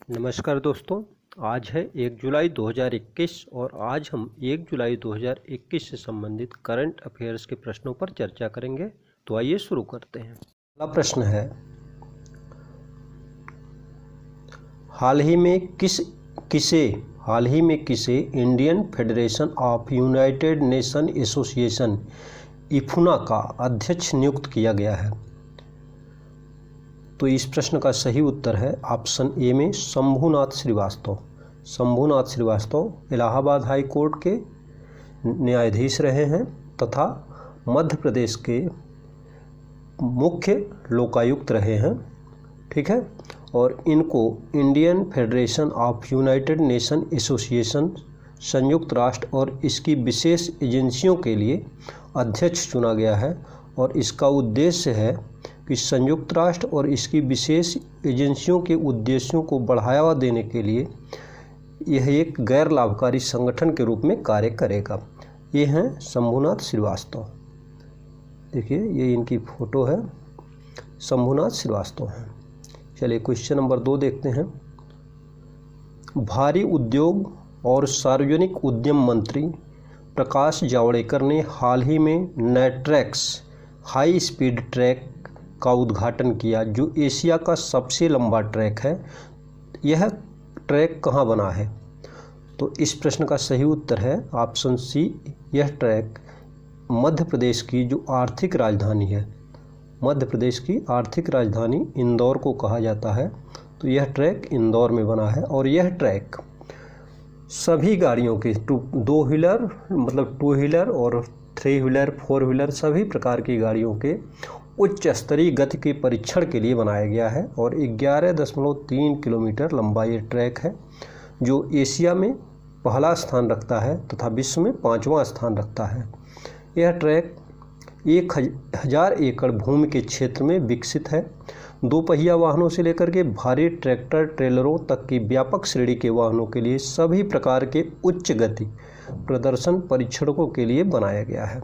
नमस्कार दोस्तों, आज है 1 जुलाई 2021 और आज हम 1 जुलाई 2021 से संबंधित करंट अफेयर्स के प्रश्नों पर चर्चा करेंगे। तो आइए शुरू करते हैं। पहला प्रश्न है, हाल ही में किसे Indian federation of United nation association इफुना का अध्यक्ष नियुक्त किया गया है? तो इस प्रश्न का सही उत्तर है ऑप्शन ए में शंभुनाथ श्रीवास्तव। शंभुनाथ श्रीवास्तव इलाहाबाद हाई कोर्ट के न्यायाधीश रहे हैं तथा मध्य प्रदेश के मुख्य लोकायुक्त रहे हैं। ठीक है, और इनको Indian federation of United nation association संयुक्त राष्ट्र और इसकी विशेष एजेंसियों के लिए अध्यक्ष चुना गया है और इसका उद्देश्य है कि संयुक्त राष्ट्र और इसकी विशेष एजेंसियों के उद्देश्यों को बढ़ावा देने के लिए यह एक गैर लाभकारी संगठन के रूप में कार्य करेगा। ये हैं शंभुनाथ श्रीवास्तव। देखिए, ये इनकी फ़ोटो है, शंभुनाथ श्रीवास्तव हैं। चलिए क्वेश्चन नंबर 2 देखते हैं। भारी उद्योग और सार्वजनिक उद्यम मंत्री प्रकाश जावड़ेकर ने हाल ही में नेट्रैक्स हाई स्पीड ट्रैक का उद्घाटन किया, जो एशिया का सबसे लंबा ट्रैक है। यह ट्रैक कहाँ बना है? तो इस प्रश्न का सही उत्तर है ऑप्शन सी। यह ट्रैक मध्य प्रदेश की जो आर्थिक राजधानी है, मध्य प्रदेश की आर्थिक राजधानी इंदौर को कहा जाता है। तो यह ट्रैक इंदौर में बना है और यह ट्रैक सभी गाड़ियों के 2 व्हीलर मतलब 2 व्हीलर और 3 व्हीलर 4 व्हीलर सभी प्रकार की गाड़ियों के उच्च स्तरीय गति के परीक्षण के लिए बनाया गया है और 11.3 किलोमीटर लंबा ये ट्रैक है, जो एशिया में पहला स्थान रखता है तथा विश्व में 5वां स्थान रखता है। यह ट्रैक 1000 एकड़ भूमि के क्षेत्र में विकसित है। 2 पहिया वाहनों से लेकर के भारी ट्रैक्टर ट्रेलरों तक की व्यापक श्रेणी के वाहनों के लिए सभी प्रकार के उच्च गति प्रदर्शन परीक्षणों के लिए बनाया गया है।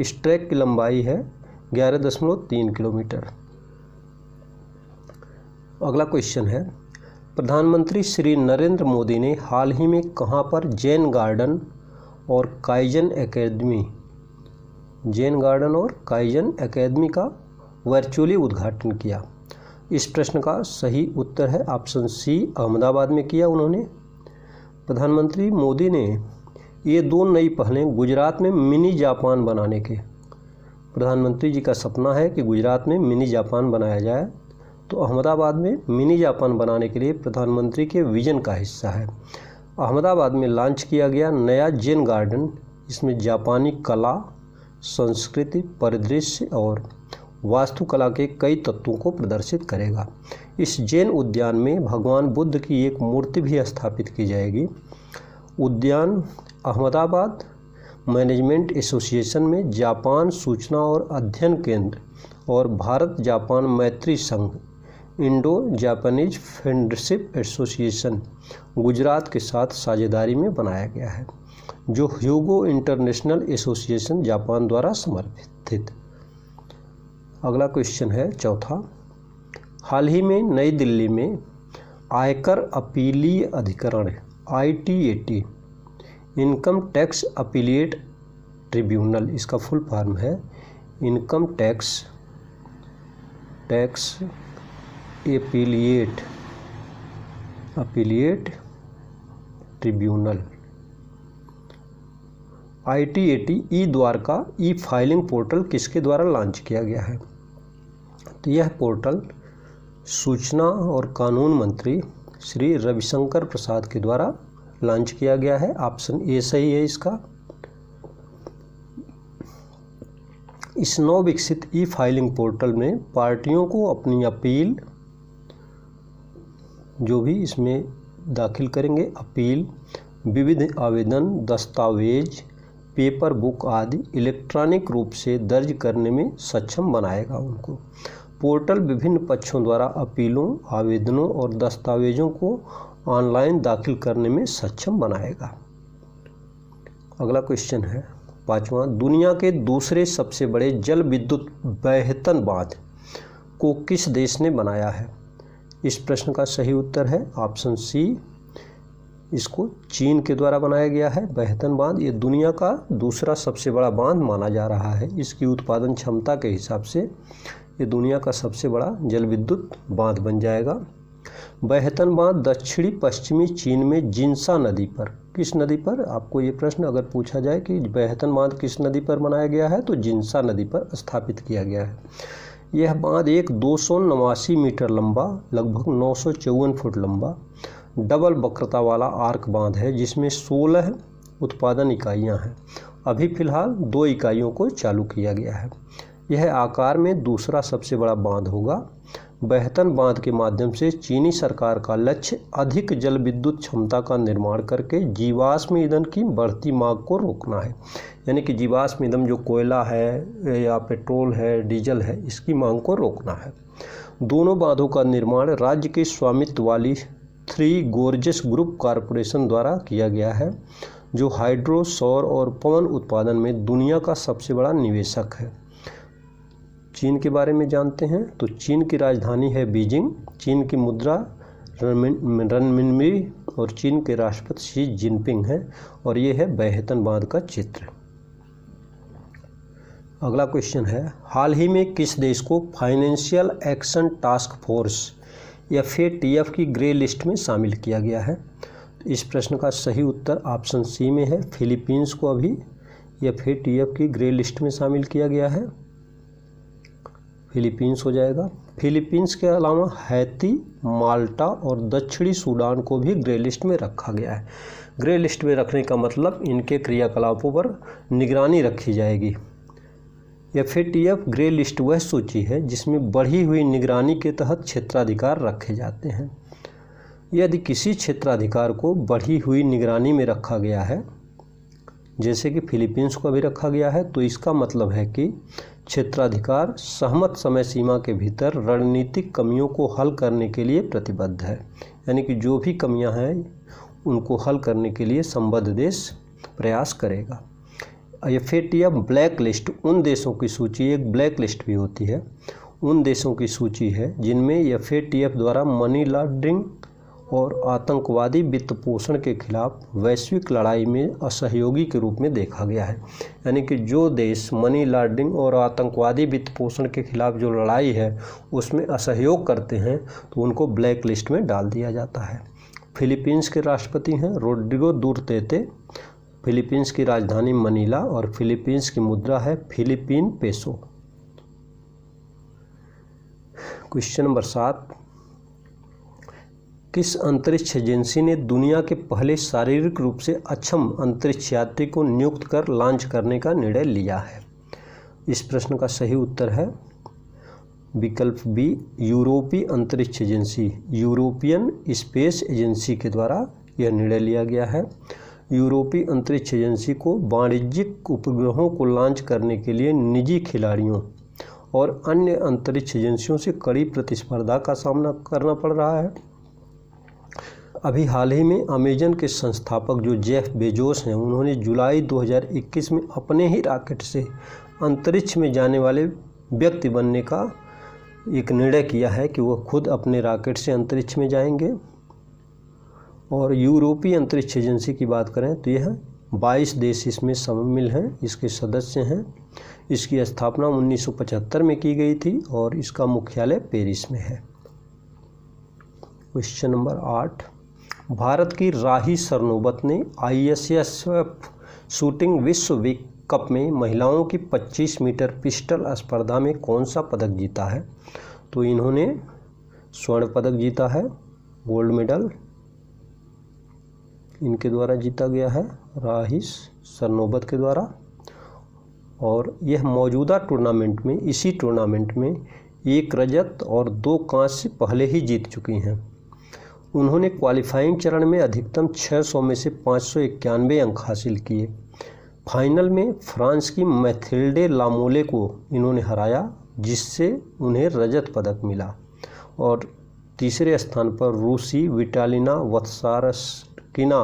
इस ट्रैक की लंबाई है 11.3 किलोमीटर। अगला क्वेश्चन है, प्रधानमंत्री श्री नरेंद्र मोदी ने हाल ही में कहां पर जैन गार्डन और काइजन एकेडमी का वर्चुअली उद्घाटन किया? इस प्रश्न का सही उत्तर है ऑप्शन सी, अहमदाबाद में किया उन्होंने। प्रधानमंत्री मोदी ने ये 2 नई पहलें गुजरात में मिनी जापान बनाने के, प्रधानमंत्री जी का सपना है कि गुजरात में मिनी जापान बनाया जाए, तो अहमदाबाद में मिनी जापान बनाने के लिए प्रधानमंत्री के विजन का हिस्सा है। अहमदाबाद में लॉन्च किया गया नया जैन गार्डन, इसमें जापानी कला, संस्कृति, परिदृश्य और वास्तुकला के कई तत्वों को प्रदर्शित करेगा। इस जैन उद्यान में भगवान बुद्ध की एक मूर्ति भी स्थापित की जाएगी। उद्यान अहमदाबाद मैनेजमेंट एसोसिएशन में जापान सूचना और अध्ययन केंद्र और भारत जापान मैत्री संघ Indo Japanese friendship association Gujarat के साथ साझेदारी में बनाया गया है, जो ह्यूगो इंटरनेशनल एसोसिएशन जापान द्वारा समर्थित। अगला क्वेश्चन है चौथा, हाल ही में नई दिल्ली में आयकर अपीलीय अधिकरण ITAT income tax appellate tribunal, इसका फुल फॉर्म है income tax appellate tribunal ITAT ई द्वारका ई फाइलिंग पोर्टल किसके द्वारा लॉन्च किया गया है? तो यह पोर्टल सूचना और कानून मंत्री श्री रविशंकर प्रसाद के द्वारा लॉन्च किया गया है। ऑप्शन ए सही है इसका। इस नवविकसित ई फाइलिंग पोर्टल में पार्टियों को अपनी अपील, जो भी इसमें दाखिल करेंगे अपील, विविध आवेदन, दस्तावेज, पेपर बुक आदि इलेक्ट्रॉनिक रूप से दर्ज करने में सक्षम बनाएगा उनको। पोर्टल विभिन्न पक्षों द्वारा अपीलों, आवेदनों और दस्तावेजों को ऑनलाइन दाखिल करने में सक्षम बनाएगा। अगला क्वेश्चन है 5वां, दुनिया के दूसरे सबसे बड़े जल विद्युत बेहतन बांध को किस देश ने बनाया है? इस प्रश्न का सही उत्तर है ऑप्शन सी, इसको चीन के द्वारा बनाया गया है। बेहतन बांध ये दुनिया का दूसरा सबसे बड़ा बांध माना जा रहा है। इसकी उत्पादन क्षमता के हिसाब से ये दुनिया का सबसे बड़ा जल विद्युत बांध बन जाएगा। बेहतन बांध दक्षिणी पश्चिमी चीन में जिन्सा नदी पर, किस नदी पर, आपको ये प्रश्न अगर पूछा जाए कि बेहतन बांध किस नदी पर बनाया गया है तो जिन्सा नदी पर स्थापित किया गया है। यह बांध एक 289 मीटर लंबा, लगभग 954 फुट लंबा डबल वक्रता वाला आर्क बांध है, जिसमें 16 उत्पादन इकाइयां हैं। अभी फिलहाल 2 इकाइयों को चालू किया गया है। यह आकार में दूसरा सबसे बड़ा बांध होगा। बेहतन बांध के माध्यम से चीनी सरकार का लक्ष्य अधिक जल विद्युत क्षमता का निर्माण करके जीवाश्म ईंधन की बढ़ती मांग को रोकना है। यानी कि जीवाश्म ईंधन जो कोयला है या पेट्रोल है, डीजल है, इसकी मांग को रोकना है। दोनों बांधों का निर्माण राज्य के स्वामित्व वाली 3 गोर्जेस ग्रुप कॉरपोरेशन द्वारा किया गया है, जो हाइड्रो, सौर और पवन उत्पादन में दुनिया का सबसे बड़ा निवेशक है। चीन के बारे में जानते हैं तो चीन की राजधानी है बीजिंग, चीन की मुद्रा रनमिनबी और चीन के राष्ट्रपति शी जिनपिंग हैं। और ये है बेहतन बांध का चित्र। अगला क्वेश्चन है, हाल ही में किस देश को financial action task force FATF की ग्रे लिस्ट में शामिल किया गया है? इस प्रश्न का सही उत्तर ऑप्शन सी में है, फिलीपींस को अभी FATF की ग्रे लिस्ट में शामिल किया गया है। फिलीपींस हो जाएगा। फिलीपींस के अलावा हैती, माल्टा और दक्षिणी सूडान को भी ग्रे लिस्ट में रखा गया है। ग्रे लिस्ट में रखने का मतलब इनके क्रियाकलापों पर निगरानी रखी जाएगी। FATF ग्रे लिस्ट वह सूची है जिसमें बढ़ी हुई निगरानी के तहत क्षेत्राधिकार रखे जाते हैं। यदि किसी क्षेत्राधिकार को बढ़ी हुई निगरानी में रखा गया है, जैसे कि फिलीपींस को भी रखा गया है, तो इसका मतलब है कि क्षेत्राधिकार सहमत समय सीमा के भीतर रणनीतिक कमियों को हल करने के लिए प्रतिबद्ध है। यानी कि जो भी कमियां हैं उनको हल करने के लिए संबद्ध देश प्रयास करेगा। FATF ब्लैक लिस्ट उन देशों की सूची, एक ब्लैक लिस्ट भी होती है, उन देशों की सूची है जिनमें FATF द्वारा मनी लॉन्ड्रिंग और आतंकवादी वित्त पोषण के खिलाफ वैश्विक लड़ाई में असहयोगी के रूप में देखा गया है। यानी कि जो देश मनी लॉन्ड्रिंग और आतंकवादी वित्त पोषण के खिलाफ जो लड़ाई है उसमें असहयोग करते हैं तो उनको ब्लैक लिस्ट में डाल दिया जाता है। फिलीपींस के राष्ट्रपति हैं रोड्रिगो दुर्तेते, फिलीपींस की राजधानी मनीला और फिलीपींस की मुद्रा है फिलीपीन पेसो। क्वेश्चन नंबर 7, किस अंतरिक्ष एजेंसी ने दुनिया के पहले शारीरिक रूप से अक्षम अंतरिक्ष यात्री को नियुक्त कर लॉन्च करने का निर्णय लिया है? इस प्रश्न का सही उत्तर है विकल्प बी, यूरोपीय अंतरिक्ष एजेंसी, यूरोपियन स्पेस एजेंसी के द्वारा यह निर्णय लिया गया है। यूरोपीय अंतरिक्ष एजेंसी को वाणिज्यिक उपग्रहों को लॉन्च करने के लिए निजी खिलाड़ियों और अन्य अंतरिक्ष एजेंसियों से कड़ी प्रतिस्पर्धा का सामना करना पड़ रहा है। अभी हाल ही में अमेजन के संस्थापक जो जेफ बेजोस हैं, उन्होंने जुलाई 2021 में अपने ही रॉकेट से अंतरिक्ष में जाने वाले व्यक्ति बनने का एक निर्णय किया है कि वह खुद अपने रॉकेट से अंतरिक्ष में जाएंगे। और यूरोपीय अंतरिक्ष एजेंसी की बात करें तो यह 22 देश इसमें शामिल हैं, इसके सदस्य हैं। इसकी स्थापना 1975 में की गई थी और इसका मुख्यालय पेरिस में है। क्वेश्चन नंबर 8, भारत की राही सरनोबत ने ISSF शूटिंग विश्व कप में महिलाओं की 25 मीटर पिस्टल स्पर्धा में कौन सा पदक जीता है? तो इन्होंने स्वर्ण पदक जीता है, गोल्ड मेडल इनके द्वारा जीता गया है, राही सरनोबत के द्वारा। और यह मौजूदा टूर्नामेंट में, इसी टूर्नामेंट में 1 रजत और 2 कांस्य पहले ही जीत चुकी हैं। उन्होंने क्वालिफाइंग चरण में अधिकतम 600 में से 591 अंक हासिल किए। फाइनल में फ्रांस की मैथिल्डे लामोले को इन्होंने हराया, जिससे उन्हें रजत पदक मिला। और तीसरे स्थान पर रूसी विटालिना वत्सारस्किना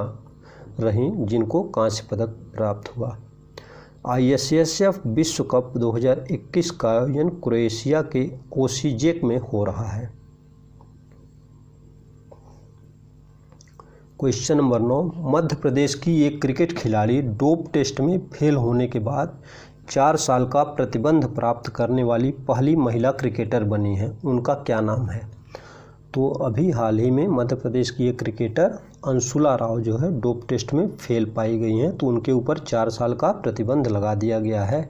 रहीं, जिनको कांस्य पदक प्राप्त हुआ। ISSF विश्व कप 2021 का आयोजन क्रोएशिया के ओसीजेक में हो रहा है। क्वेश्चन नंबर 9, मध्य प्रदेश की एक क्रिकेट खिलाड़ी डोप टेस्ट में फेल होने के बाद 4 साल का प्रतिबंध प्राप्त करने वाली पहली महिला क्रिकेटर बनी है, उनका क्या नाम है? तो अभी हाल ही में मध्य प्रदेश की एक क्रिकेटर अंशुला राव जो है डोप टेस्ट में फेल पाई गई हैं, तो उनके ऊपर 4 साल का प्रतिबंध लगा दिया गया है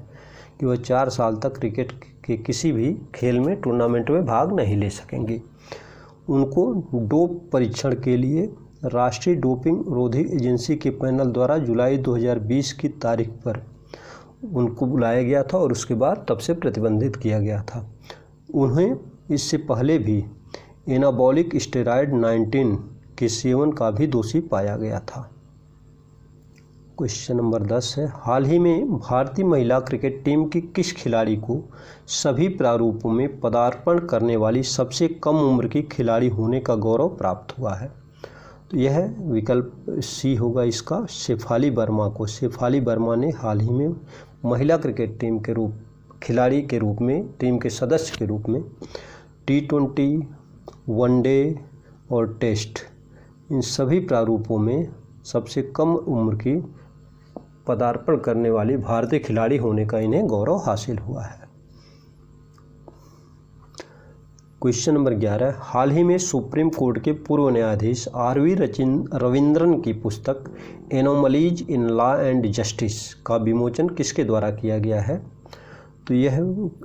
कि वह 4 साल तक क्रिकेट के किसी भी खेल में टूर्नामेंट में भाग नहीं ले सकेंगे। उनको डोप परीक्षण के लिए राष्ट्रीय डोपिंग रोधी एजेंसी के पैनल द्वारा जुलाई 2020 की तारीख पर उनको बुलाया गया था और उसके बाद तब से प्रतिबंधित किया गया था। उन्हें इससे पहले भी एनाबॉलिक स्टेरॉयड 19 के सेवन का भी दोषी पाया गया था। क्वेश्चन नंबर 10 है, हाल ही में भारतीय महिला क्रिकेट टीम की किस खिलाड़ी को सभी प्रारूपों में पदार्पण करने वाली सबसे कम उम्र की खिलाड़ी होने का गौरव प्राप्त हुआ है? तो यह विकल्प सी होगा इसका, शेफाली वर्मा को। शेफाली वर्मा ने हाल ही में महिला क्रिकेट टीम के खिलाड़ी के रूप में, टीम के सदस्य के रूप में T20, वनडे और टेस्ट, इन सभी प्रारूपों में सबसे कम उम्र की पदार्पण करने वाली भारतीय खिलाड़ी होने का इन्हें गौरव हासिल हुआ है। क्वेश्चन नंबर 11, हाल ही में सुप्रीम कोर्ट के पूर्व न्यायाधीश RV रविंद्रन की पुस्तक anomalies in law and justice का विमोचन किसके द्वारा किया गया है? तो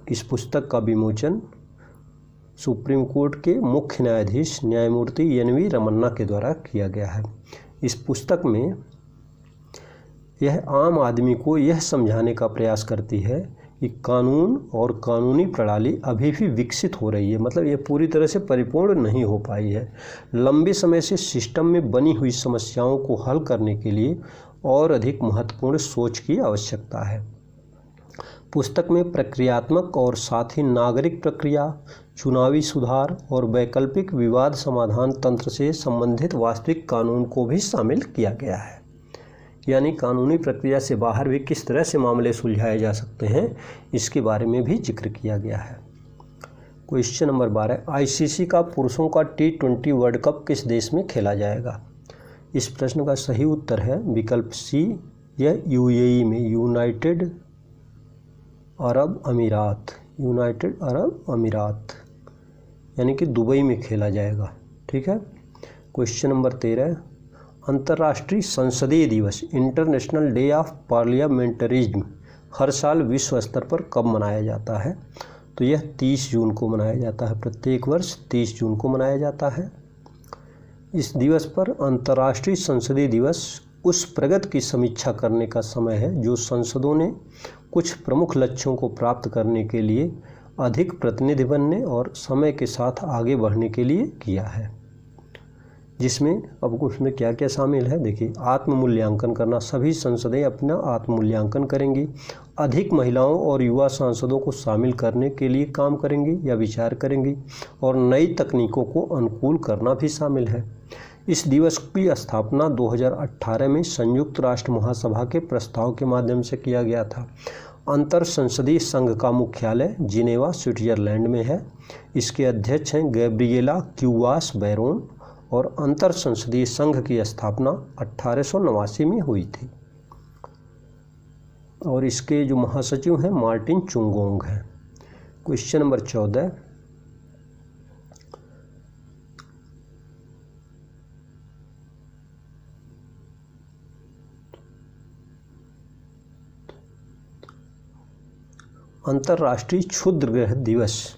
इस पुस्तक का विमोचन सुप्रीम कोर्ट के मुख्य न्यायाधीश न्यायमूर्ति NV रमन्ना के द्वारा किया गया है। इस पुस्तक में यह आम आदमी को यह समझाने का प्रयास करती है कि कानून और कानूनी प्रणाली अभी भी विकसित हो रही है, मतलब ये पूरी तरह से परिपूर्ण नहीं हो पाई है। लंबे समय से सिस्टम में बनी हुई समस्याओं को हल करने के लिए और अधिक महत्वपूर्ण सोच की आवश्यकता है। पुस्तक में प्रक्रियात्मक और साथ ही नागरिक प्रक्रिया, चुनावी सुधार और वैकल्पिक विवाद समाधान तंत्र से संबंधित वास्तविक कानून को भी शामिल किया गया है, यानी कानूनी प्रक्रिया से बाहर भी किस तरह से मामले सुलझाए जा सकते हैं, इसके बारे में भी जिक्र किया गया है। क्वेश्चन नंबर 12, ICC का पुरुषों का T20 वर्ल्ड कप किस देश में खेला जाएगा? इस प्रश्न का सही उत्तर है विकल्प सी, यह UAE में, यूनाइटेड अरब अमीरात यानी कि दुबई में खेला जाएगा। ठीक है। क्वेश्चन नंबर 13, अंतर्राष्ट्रीय संसदीय दिवस इंटरनेशनल डे ऑफ पार्लियामेंटरिज्म हर साल विश्व स्तर पर कब मनाया जाता है? तो यह 30 जून को मनाया जाता है, प्रत्येक वर्ष 30 जून को मनाया जाता है। इस दिवस पर अंतर्राष्ट्रीय संसदीय दिवस उस प्रगति की समीक्षा करने का समय है जो संसदों ने कुछ प्रमुख लक्ष्यों को प्राप्त करने के लिए अधिक प्रतिनिधि बनने और समय के साथ आगे बढ़ने के लिए किया है। जिसमें अब उसमें क्या क्या शामिल है देखिए, आत्म मूल्यांकन करना, सभी संसदें अपना आत्म मूल्यांकन करेंगी, अधिक महिलाओं और युवा सांसदों को शामिल करने के लिए काम करेंगी या विचार करेंगी, और नई तकनीकों को अनुकूल करना भी शामिल है। इस दिवस की स्थापना 2018 में संयुक्त राष्ट्र महासभा के प्रस्ताव के माध्यम से किया गया था। अंतर संसदीय संघ का मुख्यालय जिनेवा, स्विट्जरलैंड में है। इसके अध्यक्ष हैं गैब्रिएला क्यूवास बैरोन, और अंतर संसदीय संघ की स्थापना 1889 में हुई थी, और इसके जो महासचिव हैं मार्टिन चुंगोंग हैं। क्वेश्चन नंबर 14, अंतर्राष्ट्रीय क्षुद्रग्रह दिवस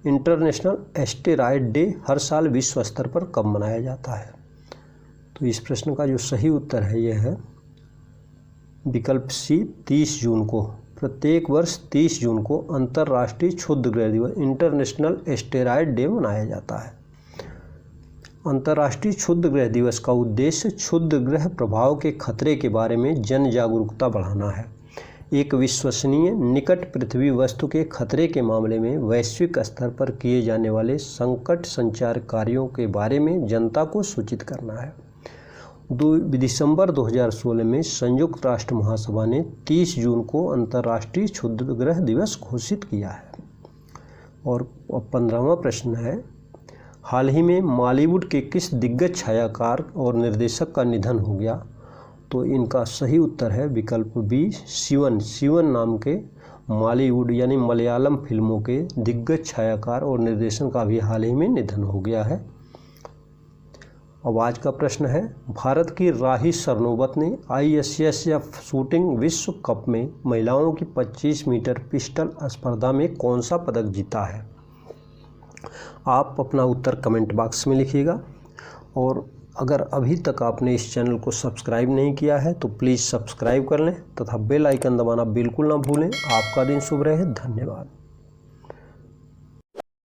इंटरनेशनल एस्टेरॉयड डे हर साल विश्व स्तर पर कब मनाया जाता है? तो इस प्रश्न का जो सही उत्तर है यह है विकल्प सी, 30 जून को। प्रत्येक वर्ष 30 जून को अंतर्राष्ट्रीय क्षुद्रग्रह दिवस इंटरनेशनल एस्टेरॉयड डे मनाया जाता है। अंतर्राष्ट्रीय क्षुद्रग्रह दिवस का उद्देश्य क्षुद्रग्रह प्रभाव के खतरे के बारे में जन जागरूकता बढ़ाना है। एक विश्वसनीय निकट पृथ्वी वस्तु के खतरे के मामले में वैश्विक स्तर पर किए जाने वाले संकट संचार कार्यों के बारे में जनता को सूचित करना है। दिसंबर 2016 में संयुक्त राष्ट्र महासभा ने 30 जून को अंतर्राष्ट्रीय क्षुद्रग्रह दिवस घोषित किया है। और 15वां प्रश्न है, हाल ही में बॉलीवुड के किस दिग्गज छायाकार और निर्देशक का निधन हो गया? तो इनका सही उत्तर है विकल्प बी, शिवन। शिवन नाम के बॉलीवुड यानी मलयालम फिल्मों के दिग्गज छायाकार और निर्देशक का भी हाल ही में निधन हो गया है। अब आज का प्रश्न है, भारत की राही सरनोबत ने ISSF शूटिंग विश्व कप में महिलाओं की 25 मीटर पिस्टल स्पर्धा में कौन सा पदक जीता है? आप अपना उत्तर कमेंट बॉक्स में लिखिएगा। और अगर अभी तक आपने इस चैनल को सब्सक्राइब नहीं किया है तो प्लीज़ सब्सक्राइब कर लें तथा बेल आइकन दबाना बिल्कुल ना भूलें। आपका दिन शुभ रहे। धन्यवाद।